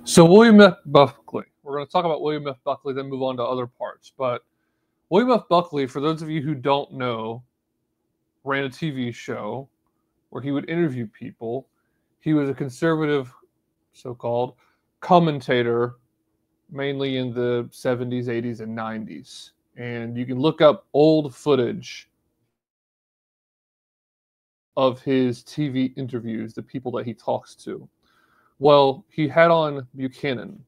So William F. Buckley. We're going to talk about William F. Buckley, then move on to other parts. But William F. Buckley, for those of you who don't know, ran a TV show where he would interview people. He was a conservative, so-called, commentator, mainly in the 70s, 80s, and 90s. And you can look up old footage of his TV interviews, the people that he talks to. Well, he had on Buchanan,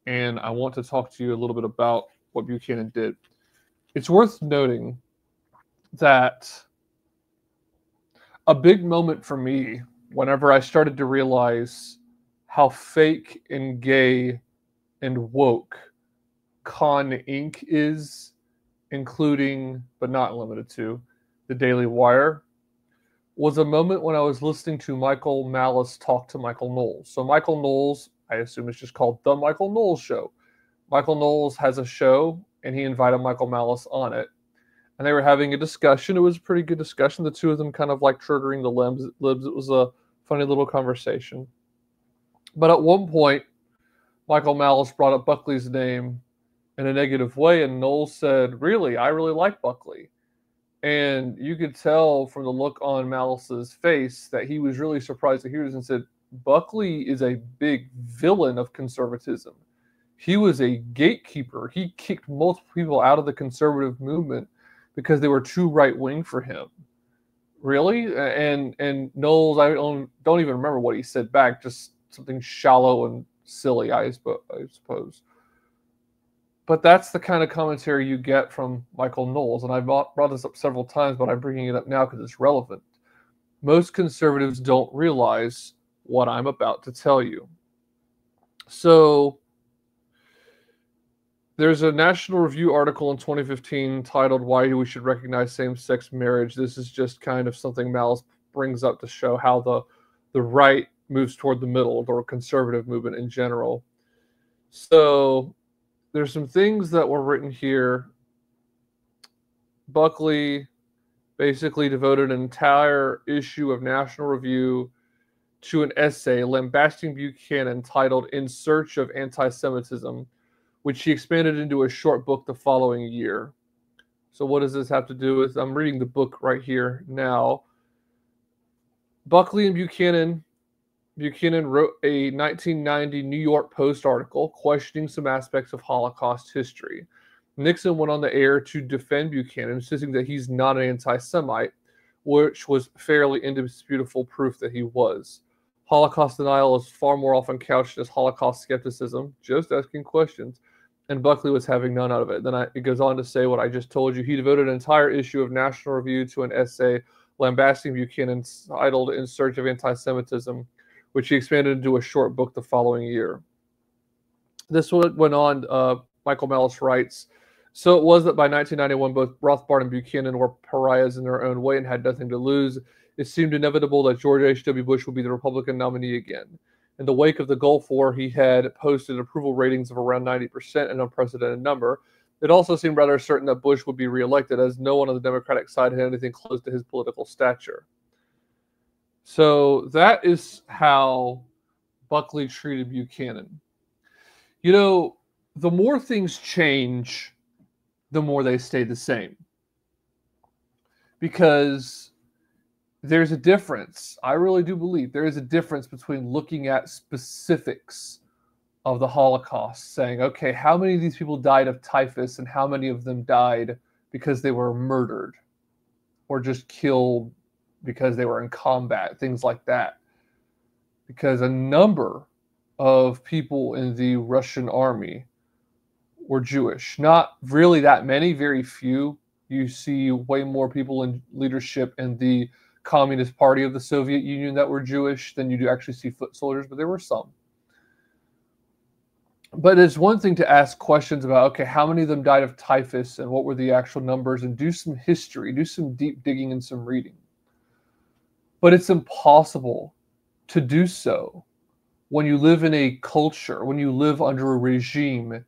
and I want to talk to you a little bit about what Buchanan did. It's worth noting that a big moment for me whenever I started to realize how fake and gay and woke Con Inc. is, including, but not limited to, the Daily Wire, was a moment when I was listening to Michael Malice talk to Michael Knowles. So Michael Knowles, I assume it's just called The Michael Knowles Show. Michael Knowles has a show, and he invited Michael Malice on it. And they were having a discussion. It was a pretty good discussion. The two of them kind of like triggering the libs. It was a funny little conversation. But at one point, Michael Malice brought up Buckley's name in a negative way, and Knowles said, "Really? I really like Buckley." And you could tell from the look on Malice's face that he was really surprised to hear this and said, Buckley is a big villain of conservatism. He was a gatekeeper. He kicked multiple people out of the conservative movement because they were too right-wing for him. Really? And Knowles, I don't even remember what he said back, just something shallow and silly, I suppose. But that's the kind of commentary you get from Michael Knowles. And I've brought this up several times, but I'm bringing it up now because it's relevant. Most conservatives don't realize what I'm about to tell you. So there's a National Review article in 2015 titled Why We Should Recognize Same-Sex Marriage. This is just kind of something Malice brings up to show how the right moves toward the middle, or conservative movement in general. So there's some things that were written here. Buckley basically devoted an entire issue of National Review to an essay lambasting Buchanan titled In Search of Anti-Semitism, which he expanded into a short book the following year. So what does this have to do with? I'm reading the book right here now. Buckley and Buchanan wrote a 1990 New York Post article questioning some aspects of Holocaust history. Nixon went on the air to defend Buchanan, insisting that he's not an anti-Semite, which was fairly indisputable proof that he was. Holocaust denial is far more often couched as Holocaust skepticism, just asking questions, and Buckley was having none out of it. Then it goes on to say what I just told you. He devoted an entire issue of National Review to an essay lambasting Buchanan titled In Search of Anti-Semitism, which he expanded into a short book the following year. This one went on, Michael Malice writes, so it was that by 1991, both Rothbard and Buchanan were pariahs in their own way and had nothing to lose. It seemed inevitable that George H.W. Bush would be the Republican nominee again. In the wake of the Gulf War, he had posted approval ratings of around 90%, an unprecedented number. It also seemed rather certain that Bush would be reelected, as no one on the Democratic side had anything close to his political stature. So that is how Buckley treated Buchanan. You know, the more things change, the more they stay the same. Because there's a difference. I really do believe there is a difference between looking at specifics of the Holocaust, saying, okay, how many of these people died of typhus and how many of them died because they were murdered or just killed because they were in combat, things like that. Because a number of people in the Russian army were Jewish. Not really that many, very few. You see way more people in leadership in the Communist Party of the Soviet Union that were Jewish than you do actually see foot soldiers, but there were some. But it's one thing to ask questions about, okay, how many of them died of typhus and what were the actual numbers, and do some history, do some deep digging and some reading. But it's impossible to do so when you live in a culture, when you live under a regime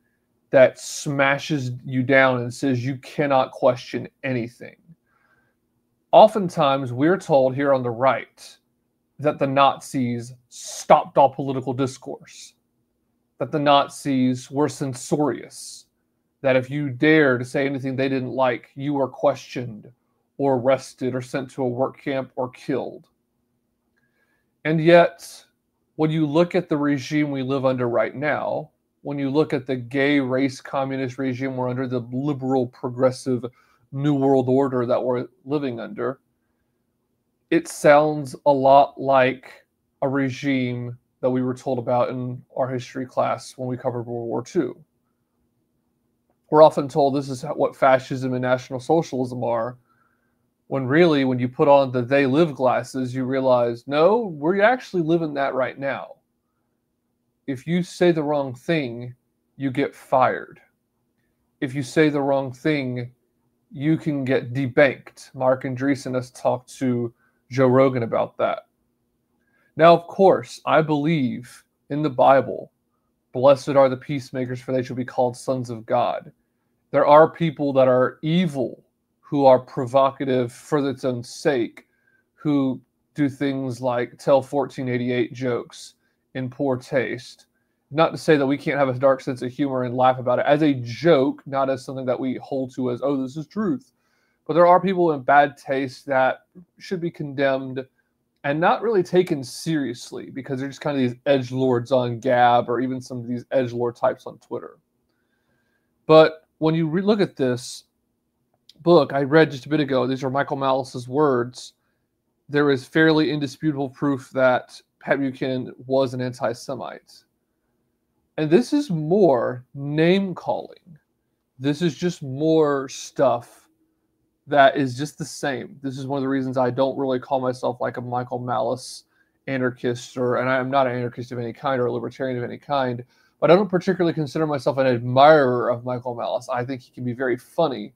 that smashes you down and says you cannot question anything. Oftentimes, we're told here on the right that the Nazis stopped all political discourse. that the Nazis were censorious, that if you dare to say anything they didn't like, you were questioned or arrested or sent to a work camp or killed. And yet, when you look at the regime we live under right now, when you look at the gay race communist regime we're under, the liberal progressive new world order that we're living under, it sounds a lot like a regime that we were told about in our history class when we covered World War II. We're often told this is what fascism and National Socialism are, when really, when you put on the they live glasses, you realize, no, we're actually living that right now. If you say the wrong thing, you get fired. If you say the wrong thing, you can get debanked. Mark Andreessen has talked to Joe Rogan about that. Now, of course, I believe in the Bible, blessed are the peacemakers, for they shall be called sons of God. There are people that are evil, who are provocative for its own sake, who do things like tell 1488 jokes in poor taste. Not to say that we can't have a dark sense of humor and laugh about it as a joke, not as something that we hold to as, oh, this is truth. But there are people in bad taste that should be condemned and not really taken seriously because they're just kind of these edgelords on Gab or even some of these edgelord types on Twitter. But when you look at this book I read just a bit ago, these are Michael Malice's words, there is fairly indisputable proof that Pat Buchanan was an anti-Semite. And this is more name-calling. This is just more stuff that is just the same. This is one of the reasons I don't really call myself like a Michael Malice anarchist, and I am not an anarchist of any kind or a libertarian of any kind, but I don't particularly consider myself an admirer of Michael Malice. I think he can be very funny,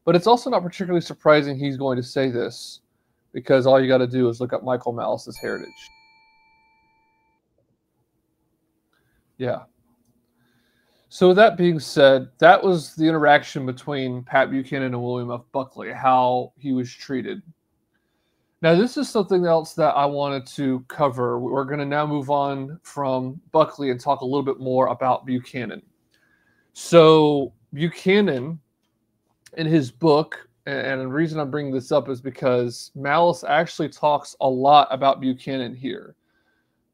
but it's also not particularly surprising he's going to say this, because all you got to do is look up Michael Malice's heritage. Yeah. So with that being said, that was the interaction between Pat Buchanan and William F. Buckley, how he was treated. Now, this is something else that I wanted to cover. We're going to now move on from Buckley and talk a little bit more about Buchanan. So Buchanan, in his book, and the reason I'm bringing this up is because Malice actually talks a lot about Buchanan here.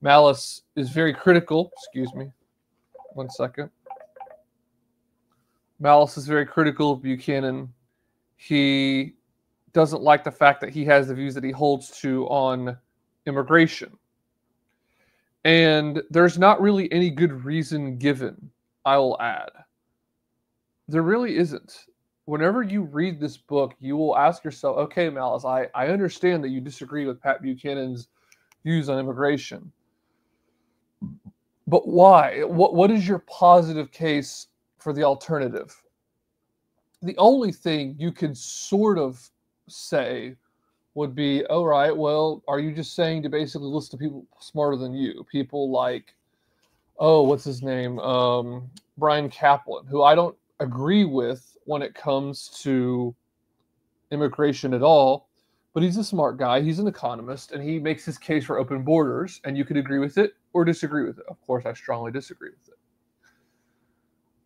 Malice is very critical. Excuse me. One second. Malice is very critical of Buchanan. He doesn't like the fact that he has the views that he holds to on immigration. And there's not really any good reason given, I will add. There really isn't. Whenever you read this book, you will ask yourself, okay, Malice, I understand that you disagree with Pat Buchanan's views on immigration. But why? What is your positive case for the alternative? The only thing you could sort of say would be, all right, well, are you just saying to basically listen to people smarter than you? People like, oh, what's his name? Brian Kaplan, who I don't agree with when it comes to immigration at all, but he's a smart guy. He's an economist, and he makes his case for open borders, and you could agree with it or disagree with it. Of course, I strongly disagree with it.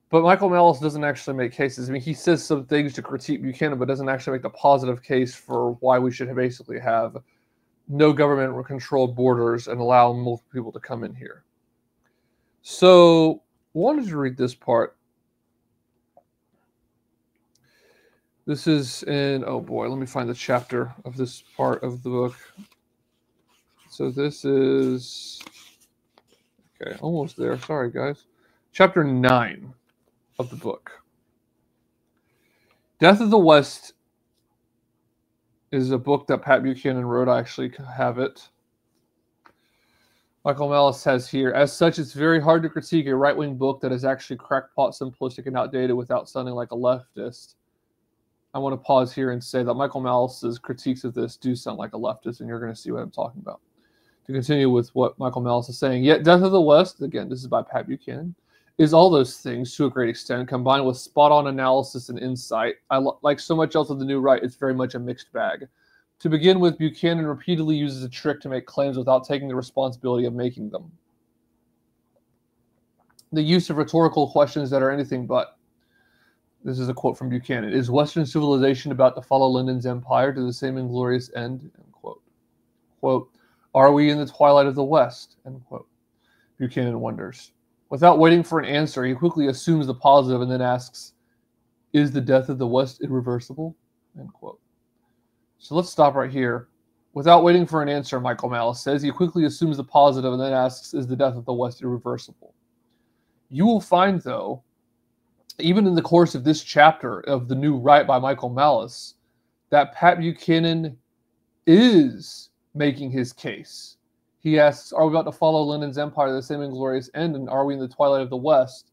But Michael Malice doesn't actually make cases. I mean, he says some things to critique Buchanan, but doesn't actually make the positive case for why we should basically have no government-controlled borders and allow multiple people to come in here. So I wanted to read this part. This is in, oh boy, let me find the chapter of this part of the book. So this is, okay, almost there. Sorry, guys. Chapter 9 of the book. Death of the West is a book that Pat Buchanan wrote. I actually have it. Michael Malice says here, as such, it's very hard to critique a right-wing book that is actually crackpot, simplistic, and outdated without sounding like a leftist. I want to pause here and say that Michael Malice's critiques of this do sound like a leftist, and you're going to see what I'm talking about. To continue with what Michael Malice is saying, yet Death of the West, again, this is by Pat Buchanan, is all those things to a great extent, combined with spot-on analysis and insight. Like so much else of the new right, it's very much a mixed bag. To begin with, Buchanan repeatedly uses a trick to make claims without taking the responsibility of making them. The use of rhetorical questions that are anything but. This is a quote from Buchanan. Is Western civilization about to follow Linden's empire to the same inglorious end? End quote. Quote, are we in the twilight of the West? End quote. Buchanan wonders. Without waiting for an answer, he quickly assumes the positive and then asks, is the death of the West irreversible? End quote. So let's stop right here. Without waiting for an answer, Michael Malice says, he quickly assumes the positive and then asks, is the death of the West irreversible? You will find, though, even in the course of this chapter of The New Right by Michael Malice, that Pat Buchanan is making his case. He asks, are we about to follow Linden's empire to the same inglorious end, and are we in the twilight of the West?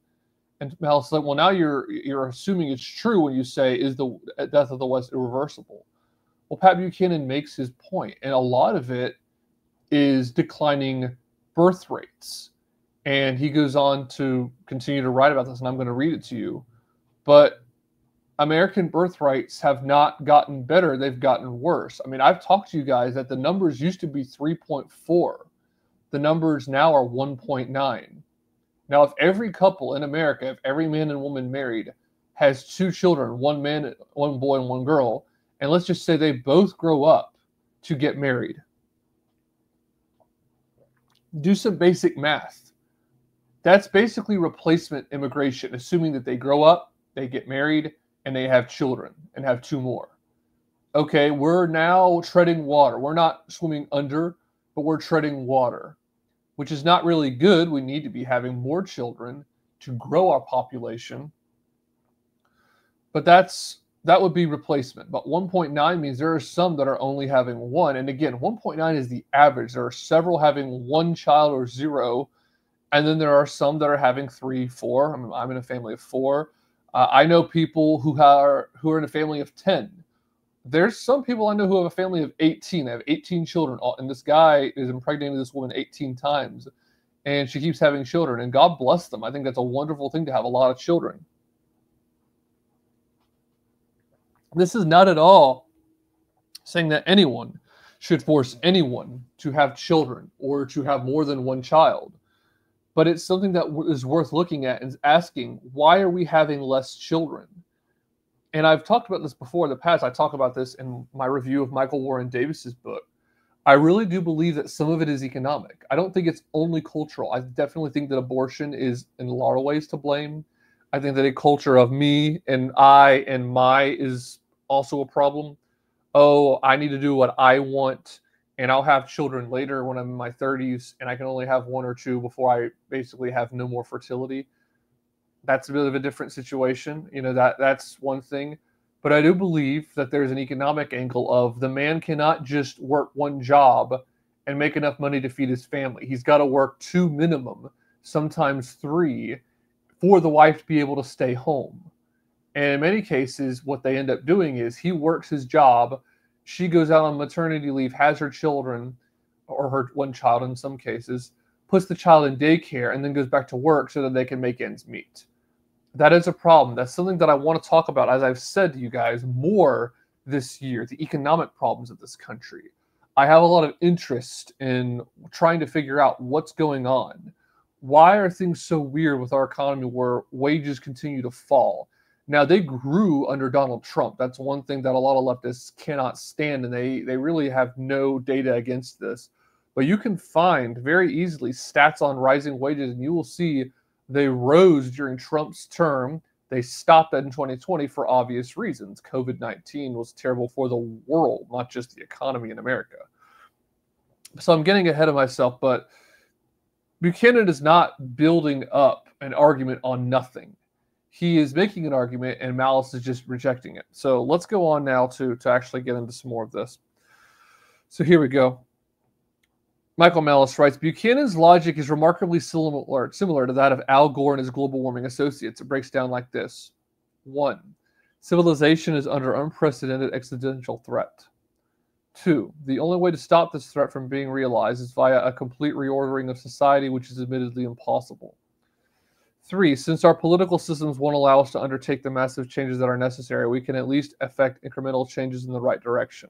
And Malice said, well, now you're assuming it's true when you say, is the death of the West irreversible? Well, Pat Buchanan makes his point, and a lot of it is declining birth rates. And he goes on to continue to write about this, and I'm going to read it to you. But American birth rates have not gotten better. They've gotten worse. I mean, I've talked to you guys that the numbers used to be 3.4. The numbers now are 1.9. Now, if every couple in America, if every man and woman married has 2 children, 1 man, 1 boy, and 1 girl, and let's just say they both grow up to get married, do some basic math. That's basically replacement immigration, assuming that they grow up, they get married, and they have children and have 2 more. Okay, we're now treading water. We're not swimming under, but we're treading water, which is not really good. We need to be having more children to grow our population. But that would be replacement. But 1.9 means there are some that are only having 1. And again, 1.9 is the average. There are several having 1 child or 0. And then there are some that are having 3, 4. I'm in a family of 4. I know people who are in a family of 10. There's some people I know who have a family of 18. They have 18 children. And this guy is impregnating this woman 18 times. And she keeps having children. And God bless them. I think that's a wonderful thing to have a lot of children. This is not at all saying that anyone should force anyone to have children or to have more than 1 child. But it's something that is worth looking at and asking, why are we having less children? And I've talked about this before in the past. I talk about this in my review of Michael Warren Davis's book. I really do believe that some of it is economic. I don't think it's only cultural. I definitely think that abortion is in a lot of ways to blame. I think that a culture of me and I and my is also a problem. Oh, I need to do what I want, and I'll have children later when I'm in my 30s, and I can only have 1 or 2 before I basically have no more fertility. That's a bit of a different situation. You know, that's one thing. But I do believe that there's an economic angle of the man cannot just work 1 job and make enough money to feed his family. He's got to work 2 minimum, sometimes 3, for the wife to be able to stay home. And in many cases, what they end up doing is he works his job, she goes out on maternity leave, has her children, or her 1 child in some cases, puts the child in daycare, and then goes back to work so that they can make ends meet. That is a problem. That's something that I want to talk about, as I've said to you guys, more this year, the economic problems of this country. I have a lot of interest in trying to figure out what's going on. Why are things so weird with our economy where wages continue to fall? Now, they grew under Donald Trump. That's one thing that a lot of leftists cannot stand, and they really have no data against this. But you can find very easily stats on rising wages, and you will see they rose during Trump's term. They stopped that in 2020 for obvious reasons. COVID-19 was terrible for the world, not just the economy in America. So I'm getting ahead of myself, but Buchanan is not building up an argument on nothing. He is making an argument, and Malice is just rejecting it. So let's go on now to actually get into some more of this. So here we go. Michael Malice writes, Buchanan's logic is remarkably similar to that of Al Gore and his global warming associates. It breaks down like this. 1. Civilization is under unprecedented existential threat. 2. The only way to stop this threat from being realized is via a complete reordering of society, which is admittedly impossible. 3. Since our political systems won't allow us to undertake the massive changes that are necessary, we can at least effect incremental changes in the right direction.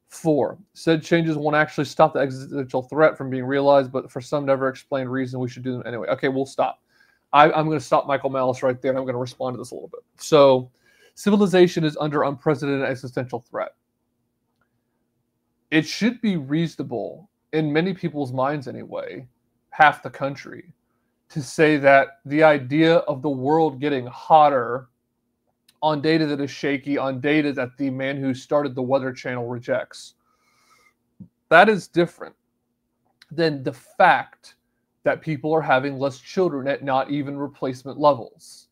4. Said changes won't actually stop the existential threat from being realized, but for some never explained reason we should do them anyway. Okay, we'll stop. I'm going to stop Michael Malice right there, and I'm going to respond to this a little bit. So, civilization is under unprecedented existential threat. It should be reasonable, in many people's minds anyway, half the country, to say that the idea of the world getting hotter on data that is shaky, on data that the man who started the Weather Channel rejects, that is different than the fact that people are having less children at not even replacement levels.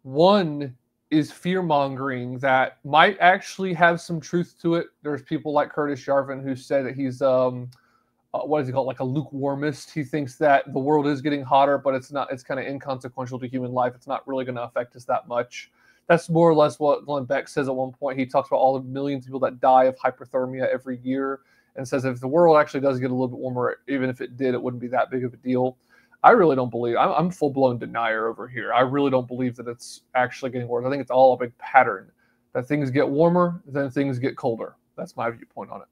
One is fear-mongering that might actually have some truth to it. There's people like Curtis Yarvin who say that he's what is he called, like a lukewarmist. He thinks that the world is getting hotter, but it's not. It's kind of inconsequential to human life. It's not really going to affect us that much. That's more or less what Glenn Beck says at one point. He talks about all the millions of people that die of hypothermia every year, and says if the world actually does get a little bit warmer, even if it did, it wouldn't be that big of a deal. I really don't believe. I'm full-blown denier over here. I really don't believe that it's actually getting worse. I think it's all a big pattern, that things get warmer, then things get colder. That's my viewpoint on it.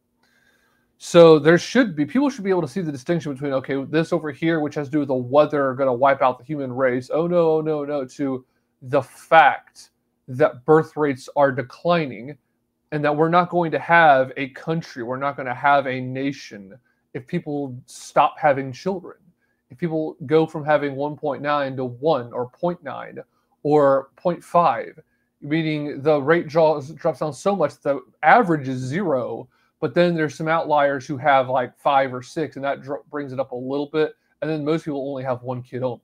So people should be able to see the distinction between, okay, this over here, which has to do with the weather, going to wipe out the human race. Oh no, to the fact that birth rates are declining, and that we're not going to have a country, we're not going to have a nation if people stop having children. If people go from having 1.9 to 1 or 0.9 or 0.5, meaning the rate drops down so much that the average is 0, but then there's some outliers who have like 5 or 6, and that brings it up a little bit, and then most people only have 1 kid only.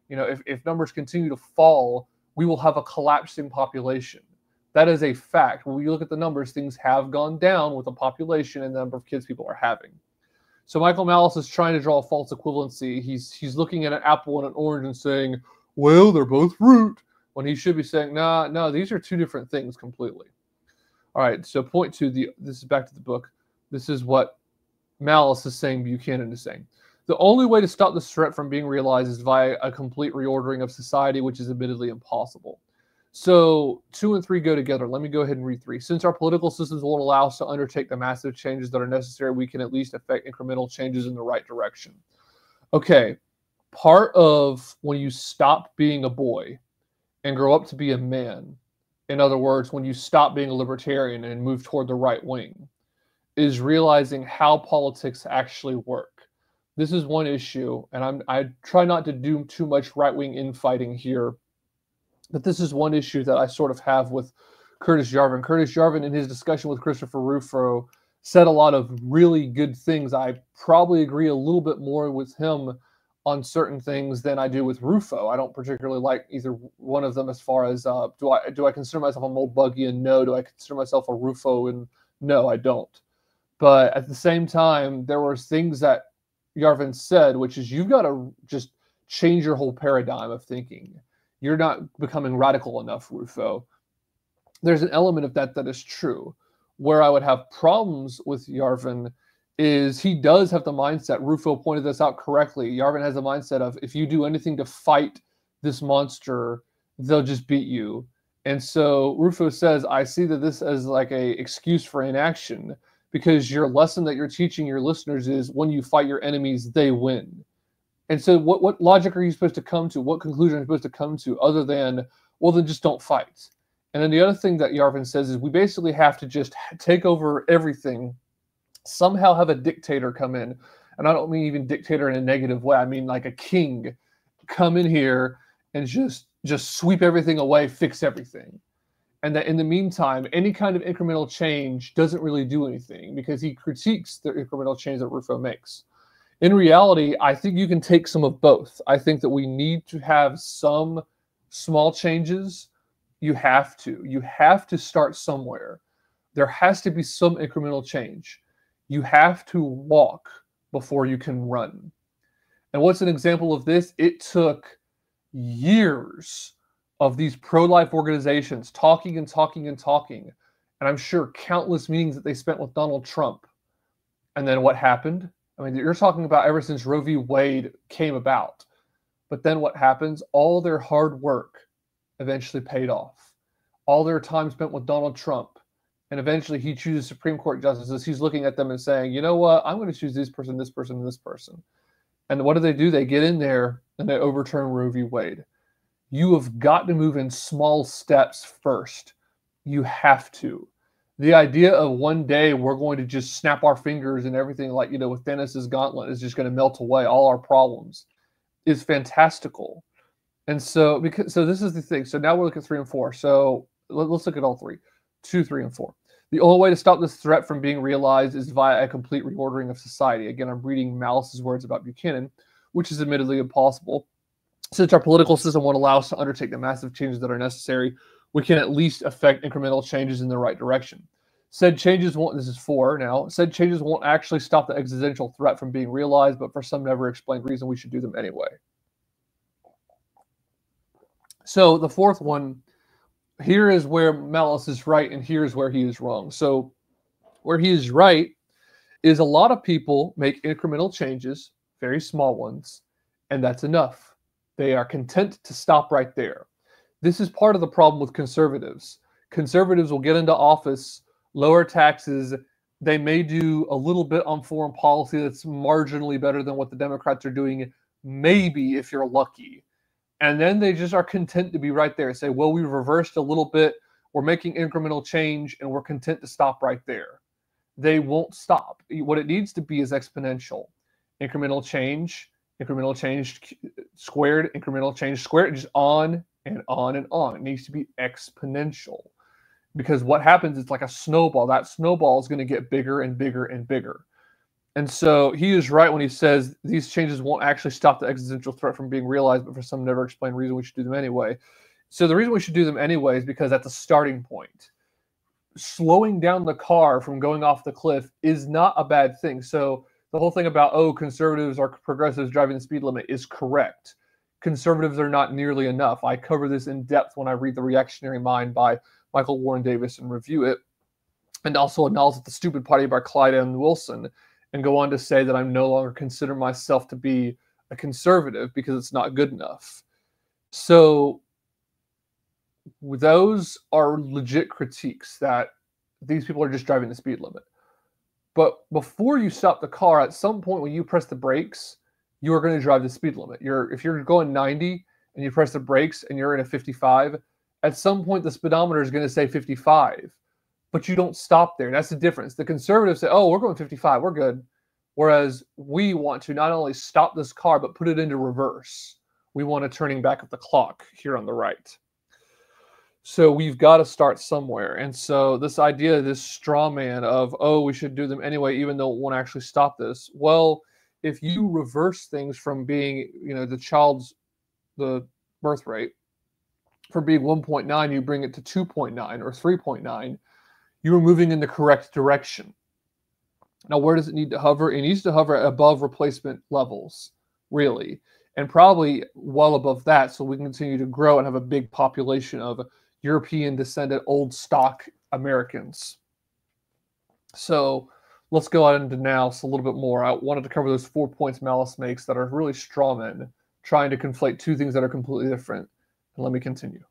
You know, if numbers continue to fall, we will have a collapsing population. That is a fact. When we look at the numbers, things have gone down with the population and the number of kids people are having. So Michael Malice is trying to draw a false equivalency. He's looking at an apple and an orange and saying, well, they're both fruit, when he should be saying, no, these are two different things completely. All right, so point 2, this is back to the book. This is what Malice is saying, Buchanan is saying. The only way to stop this threat from being realized is via a complete reordering of society, which is admittedly impossible. So 2 and 3 go together. Let me go ahead and read 3. Since our political systems won't allow us to undertake the massive changes that are necessary, we can at least effect incremental changes in the right direction. Okay, part of when you stop being a boy and grow up to be a man, in other words, when you stop being a libertarian and move toward the right wing, is realizing how politics actually work. This is one issue, and I try not to do too much right-wing infighting here, but this is one issue that I sort of have with Curtis Yarvin. Curtis Yarvin, in his discussion with Christopher Rufo, said a lot of really good things. I probably agree a little bit more with him on certain things than I do with Rufo. I don't particularly like either one of them as far as, do I consider myself a Mulbuggian? No. Do I consider myself a Rufo? And no, I don't. But at the same time, there were things that Yarvin said, which is you've got to just change your whole paradigm of thinking. You're not becoming radical enough, Rufo. There's an element of that is true. Where I would have problems with Yarvin is he does have the mindset. Rufo pointed this out correctly. Yarvin has the mindset of if you do anything to fight this monster, they'll just beat you. And so Rufo says, I see that this as like a excuse for inaction, because your lesson that you're teaching your listeners is when you fight your enemies, they win. And so what logic are you supposed to come to? What conclusion are you supposed to come to other than, well, then just don't fight? And then the other thing that Yarvin says is we basically have to just take over everything, somehow have a dictator come in. And I don't mean even dictator in a negative way. I mean like a king come in here and just sweep everything away, fix everything. And that in the meantime, any kind of incremental change doesn't really do anything because he critiques the incremental change that Rufo makes. In reality, I think you can take some of both. I think that we need to have some small changes. You have to start somewhere. There has to be some incremental change. You have to walk before you can run. And what's an example of this? It took years of these pro-life organizations talking and talking and talking. And I'm sure countless meetings that they spent with Donald Trump. And then what happened? I mean, you're talking about ever since Roe v. Wade came about. But then what happens? All their hard work eventually paid off. All their time spent with Donald Trump. And eventually he chooses Supreme Court justices. He's looking at them and saying, you know what? I'm going to choose this person, and this person. And what do? They get in there and they overturn Roe v. Wade. You have got to move in small steps first. You have to. The idea of one day we're going to just snap our fingers and everything, like, with Thanos' gauntlet, is just going to melt away all our problems, is fantastical. And so, this is the thing. So now we're looking at 3 and 4. So let's look at all three: 2, 3, and 4. The only way to stop this threat from being realized is via a complete reordering of society. Again, I'm reading Malice's words about Buchanan, which is admittedly impossible. Since our political system won't allow us to undertake the massive changes that are necessary, we can at least affect incremental changes in the right direction. Said changes won't, this is 4 now, said changes won't actually stop the existential threat from being realized, but for some never explained reason, we should do them anyway. So the fourth one, here is where Malice is right, and here's where he is wrong. So where he is right is a lot of people make incremental changes, very small ones, and that's enough. They are content to stop right there. This is part of the problem with conservatives. Conservatives will get into office, lower taxes. They may do a little bit on foreign policy that's marginally better than what the Democrats are doing, maybe if you're lucky. And then they just are content to be right there. Say, well, we reversed a little bit. We're making incremental change, and we're content to stop right there. They won't stop. What it needs to be is exponential. Incremental change squared, incremental change squared, just on and on and on. It needs to be exponential. Because what happens is like a snowball. That snowball is going to get bigger and bigger and bigger. And so he is right when he says these changes won't actually stop the existential threat from being realized, but for some never explained reason, we should do them anyway. So the reason we should do them anyway is because at the starting point, slowing down the car from going off the cliff is not a bad thing. So the whole thing about, conservatives are progressives driving the speed limit is correct. Conservatives are not nearly enough. I cover this in depth when I read The Reactionary Mind by Michael Warren Davis and review it, and also acknowledge The Stupid Party by Clyde M. Wilson, and go on to say that I'm no longer consider myself to be a conservative because it's not good enough. So those are legit critiques that these people are just driving the speed limit. But before you stop the car, at some point when you press the brakes, you are going to drive the speed limit. If you're going 90 and you press the brakes and you're in a 55, at some point the speedometer is going to say 55. But you don't stop there. That's the difference. The conservatives say, we're going 55, we're good. Whereas we want to not only stop this car, but put it into reverse. We want a turning back of the clock here on the right. So we've got to start somewhere. And so this idea, this straw man of, we should do them anyway, even though it won't actually stop this. Well, if you reverse things from being, the birth rate, from being 1.9, you bring it to 2.9 or 3.9, you are moving in the correct direction. Now, where does it need to hover? It needs to hover above replacement levels, really, and probably well above that, so we can continue to grow and have a big population of European-descended old stock Americans. So let's go on into now a little bit more. I wanted to cover those 4 points Malice makes that are really straw men, trying to conflate two things that are completely different. And let me continue.